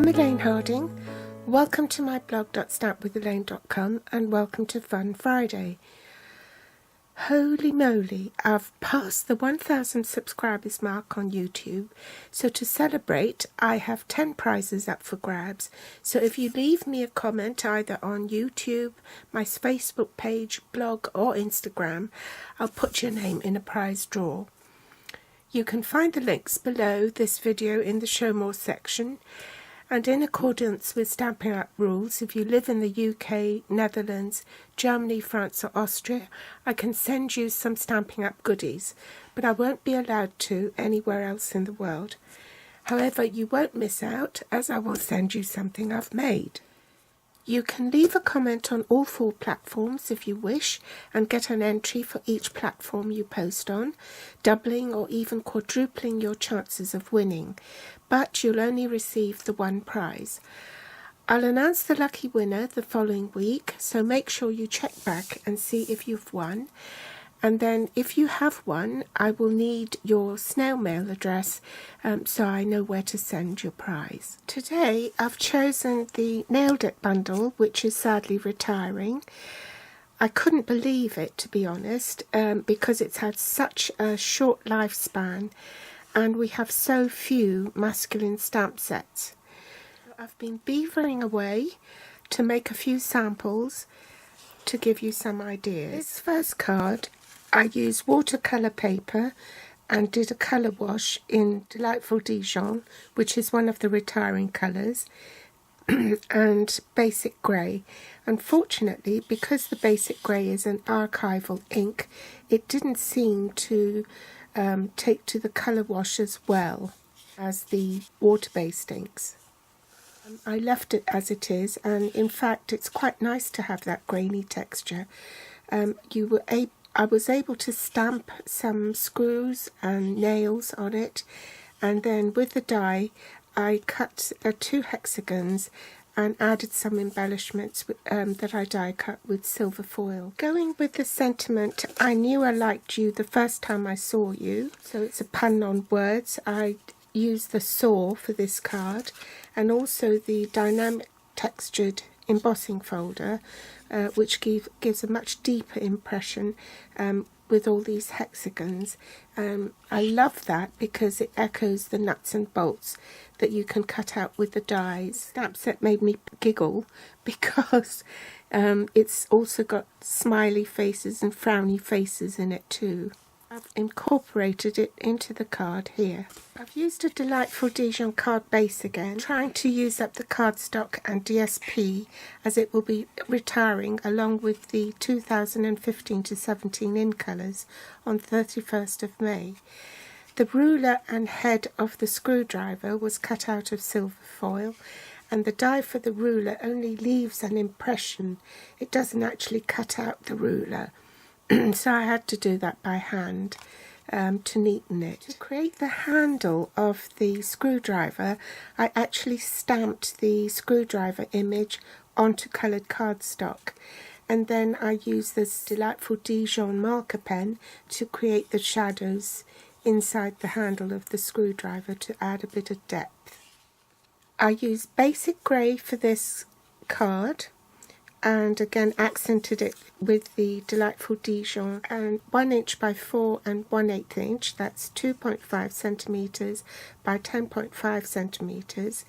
I'm Elaine Harding. Welcome to my blog.stampwithelaine.com and welcome to Fun Friday. Holy moly, I've passed the 1,000 subscribers mark on YouTube, so to celebrate I have 10 prizes up for grabs. So if you leave me a comment either on YouTube, my Facebook page, blog or Instagram, I'll put your name in a prize draw. You can find the links below this video in the Show More section. And in accordance with Stampin Up rules, if you live in the UK, Netherlands, Germany, France or Austria, I can send you some Stampin Up goodies, but I won't be allowed to anywhere else in the world. However, you won't miss out, as I will send you something I've made. You can leave a comment on all 4 platforms if you wish and get an entry for each platform you post on, doubling or even quadrupling your chances of winning, but you'll only receive the one prize. I'll announce the lucky winner the following week, so make sure you check back and see if you've won. And then if you have won, I will need your snail mail address so I know where to send your prize. Today I've chosen the Nailed It bundle, which is sadly retiring. I couldn't believe it, to be honest, because it's had such a short lifespan and we have so few masculine stamp sets. I've been beavering away to make a few samples to give you some ideas. This first card, I used watercolour paper and did a colour wash in Delightful Dijon, which is one of the retiring colours, and basic grey. Unfortunately, because the basic grey is an archival ink, it didn't seem to take to the colour wash as well as the water-based inks. I left it as it is, and in fact it's quite nice to have that grainy texture. I was able to stamp some screws and nails on it, and then with the die I cut 2 hexagons and added some embellishments that I die cut with silver foil. Going with the sentiment, I knew I liked you the first time I saw you, so it's a pun on words. I used the saw for this card and also the dynamic textured embossing folder, which gives a much deeper impression with all these hexagons. I love that because it echoes the nuts and bolts that you can cut out with the dies. Stamp set made me giggle because it's also got smiley faces and frowny faces in it too. I've incorporated it into the card here. I've used a Delightful Dijon card base again, trying to use up the cardstock and DSP as it will be retiring along with the 2015 to 17 in colours on 31st of May. The ruler and head of the screwdriver was cut out of silver foil, and the die for the ruler only leaves an impression. It doesn't actually cut out the ruler. So I had to do that by hand to neaten it. To create the handle of the screwdriver, I actually stamped the screwdriver image onto coloured cardstock, and then I used this Delightful Dijon marker pen to create the shadows inside the handle of the screwdriver to add a bit of depth. I used basic grey for this card, and again accented it with the Delightful Dijon, and 1 inch by 4 and 1/8 inch, that's 2.5 centimeters by 10.5 centimeters,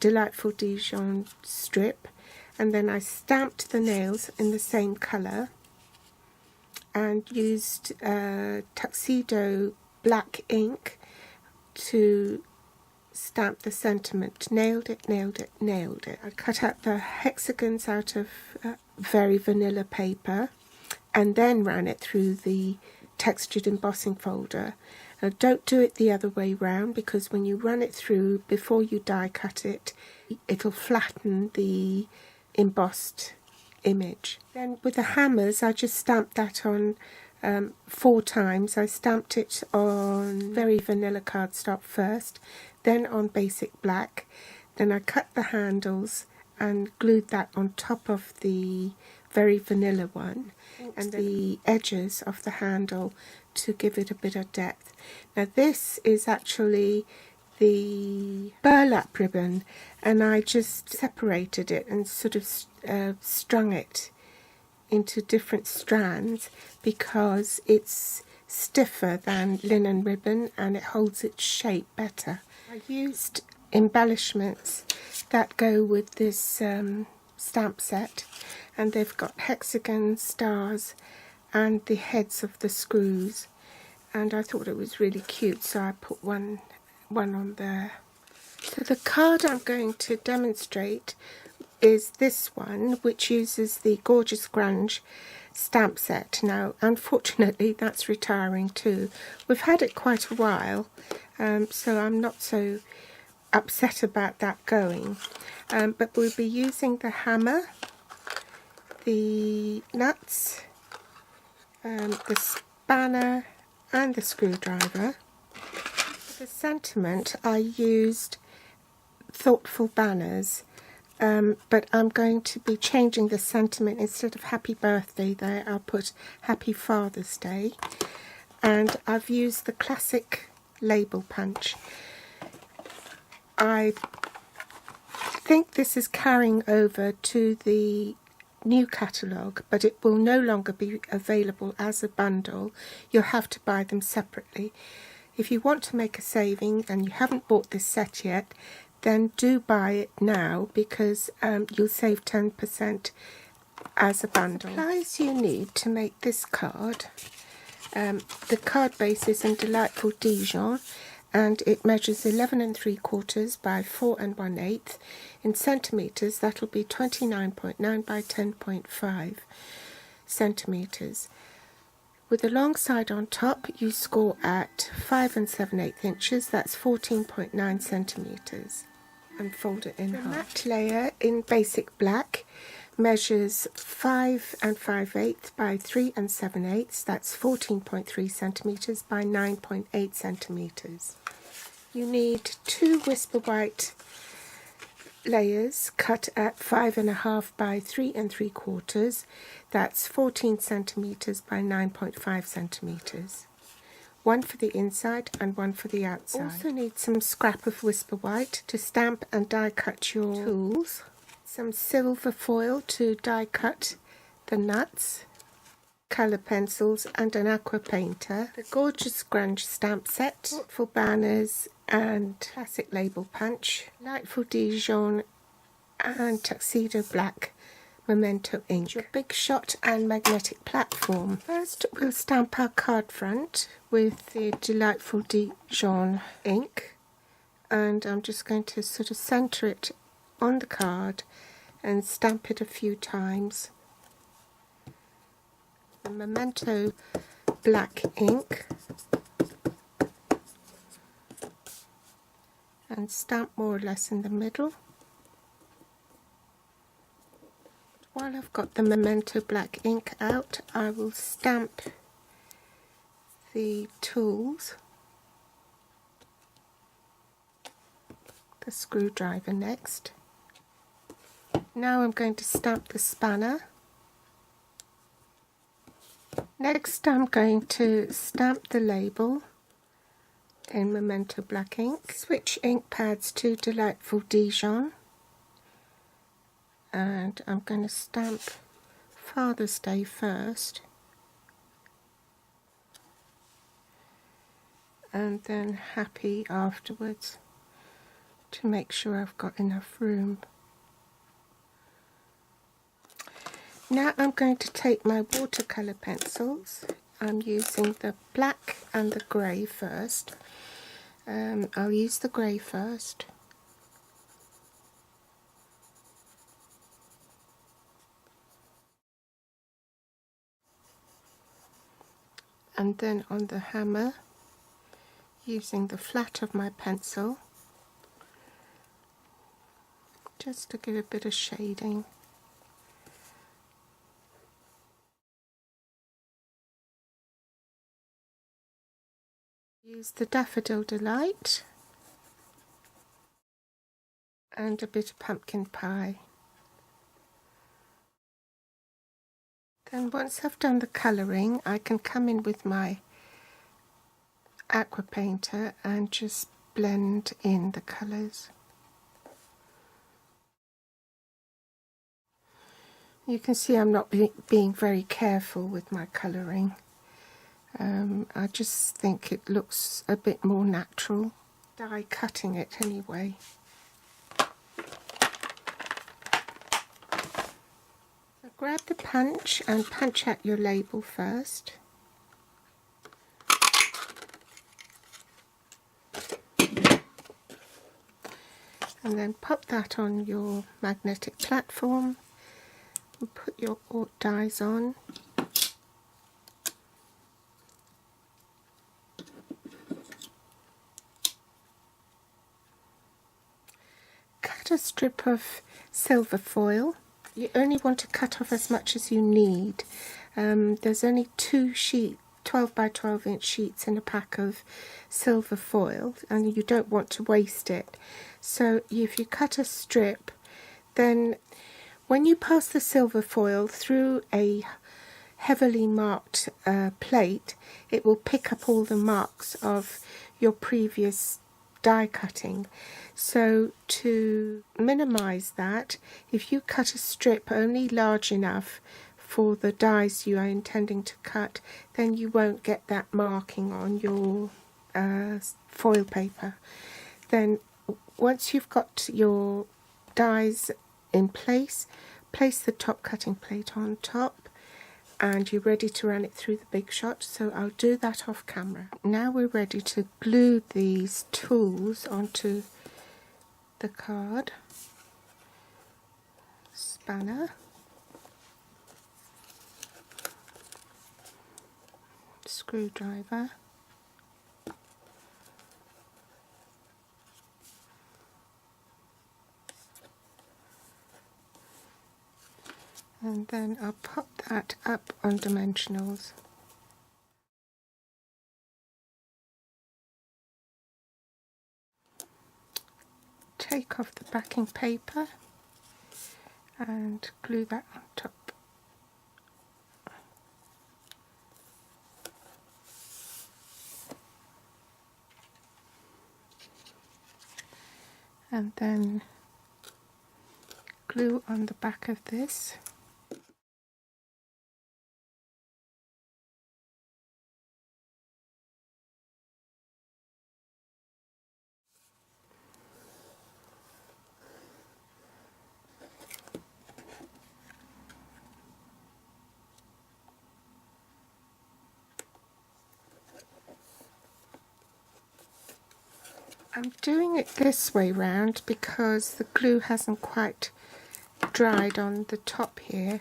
Delightful Dijon strip, and then I stamped the nails in the same colour and used tuxedo black ink to stamp the sentiment. Nailed it, nailed it, nailed it. I cut out the hexagons out of very vanilla paper and then ran it through the textured embossing folder. Don't do it the other way round, because when you run it through before you die cut it, it'll flatten the embossed image. Then with the hammers I just stamped that on 4 times. I stamped it on very vanilla cardstock first, then on basic black, then I cut the handles and glued that on top of the very vanilla one, and the edges of the handle to give it a bit of depth. Now this is actually the burlap ribbon, and I just separated it and sort of strung it into different strands because it's stiffer than linen ribbon and it holds its shape better. I used embellishments that go with this stamp set, and they've got hexagons, stars and the heads of the screws, and I thought it was really cute, so I put one on there. So the card I'm going to demonstrate is this one, which uses the gorgeous Grunge stamp set. Now unfortunately that's retiring too. We've had it quite a while, so I'm not so upset about that going, but we'll be using the hammer, the nuts, the spanner and the screwdriver. For the sentiment I used Thoughtful Banners, but I'm going to be changing the sentiment. Instead of Happy Birthday there, I'll put Happy Father's Day, and I've used the classic label punch. I think this is carrying over to the new catalogue, but it will no longer be available as a bundle. You'll have to buy them separately. If you want to make a saving and you haven't bought this set yet, then do buy it now, because you'll save 10% as a bundle. Supplies you need to make this card. The card base is in Delightful Dijon, and it measures 11 3/4 by 4 1/8. In centimetres, that'll be 29.9 by 10.5 centimetres. With the long side on top, you score at 5 7/8 inches, that's 14.9 centimetres, and fold it in half. The matte layer in basic black measures 5 5/8 by 3 7/8, that's 14.3 centimetres by 9.8 centimetres. You need 2 Whisper White layers cut at 5 1/2 by 3 3/4, that's 14 centimetres by 9.5 centimetres. One for the inside and one for the outside. Also need some scrap of Whisper White to stamp and die cut your tools, some silver foil to die cut the nuts, colour pencils and an aqua painter, the gorgeous Grunge stamp set, Thoughtful Banners and classic label punch, Delightful Dijon and Tuxedo Black Memento ink, your big shot and magnetic platform. First we'll stamp our card front with the Delightful Dijon ink, and I'm just going to sort of centre it on the card and stamp it a few times. The Memento black ink, and stamp more or less in the middle. While I've got the Memento black ink out, I will stamp the tools, the screwdriver next. Now I'm going to stamp the spanner. Next I'm going to stamp the label in Memento black ink. Switch ink pads to Delightful Dijon, and I'm going to stamp Father's Day first, and then Happy afterwards, to make sure I've got enough room. Now I'm going to take my watercolour pencils. I'm using the black and the grey first. I'll use the grey first. And then on the hammer, using the flat of my pencil, just to give a bit of shading. Use the Daffodil Delight and a bit of pumpkin pie. Then once I've done the colouring, I can come in with my aqua painter and just blend in the colours. You can see I'm not being very careful with my colouring. I just think it looks a bit more natural. Die cutting it anyway. So grab the punch and punch out your label first. And then pop that on your magnetic platform and put your dies on. Cut a strip of silver foil. You only want to cut off as much as you need. There's only 2 sheets, 12 by 12 inch sheets in a pack of silver foil, and you don't want to waste it. So if you cut a strip, then when you pass the silver foil through a heavily marked plate, it will pick up all the marks of your previous die cutting. So to minimize that, if you cut a strip only large enough for the dies you are intending to cut, then you won't get that marking on your foil paper. Then once you've got your dies in place, place the top cutting plate on top and you're ready to run it through the big shot. So I'll do that off camera. Now we're ready to glue these tools onto the card. Spanner, screwdriver, and then I'll pop that up on dimensionals. Take off the backing paper and glue that on top. And then glue on the back of this. I'm doing it this way round because the glue hasn't quite dried on the top here,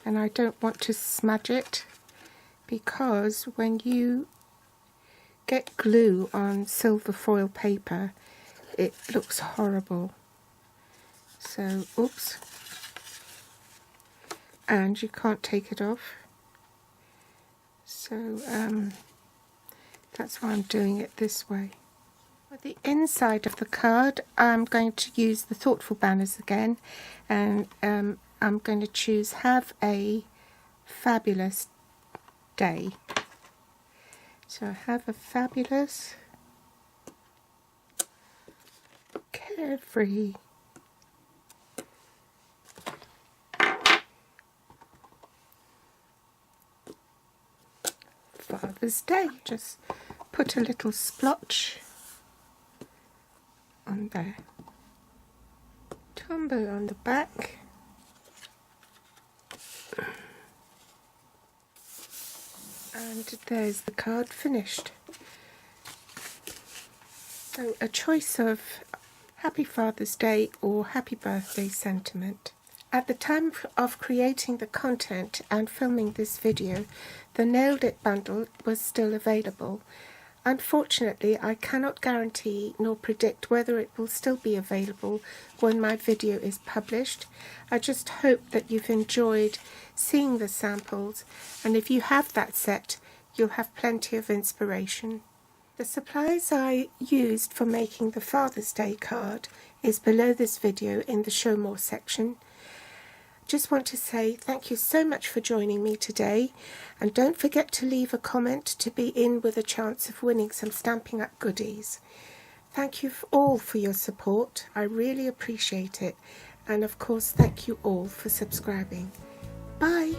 and I don't want to smudge it, because when you get glue on silver foil paper it looks horrible. So oops, and you can't take it off. So that's why I'm doing it this way. For the inside of the card, I'm going to use the Thoughtful Banners again, and I'm going to choose Have a Fabulous Day. So have a fabulous, carefree, Father's Day. Just put a little splotch on there, tumble on the back, and there's the card finished. So a choice of Happy Father's Day or Happy Birthday sentiment. At the time of creating the content and filming this video, the Nailed It bundle was still available. Unfortunately, I cannot guarantee nor predict whether it will still be available when my video is published. I just hope that you've enjoyed seeing the samples, and if you have that set, you'll have plenty of inspiration. The supplies I used for making the Father's Day card is below this video in the Show More section. Just want to say thank you so much for joining me today, and don't forget to leave a comment to be in with a chance of winning some Stampin' Up goodies. Thank you all for your support. I really appreciate it. And of course, thank you all for subscribing. Bye.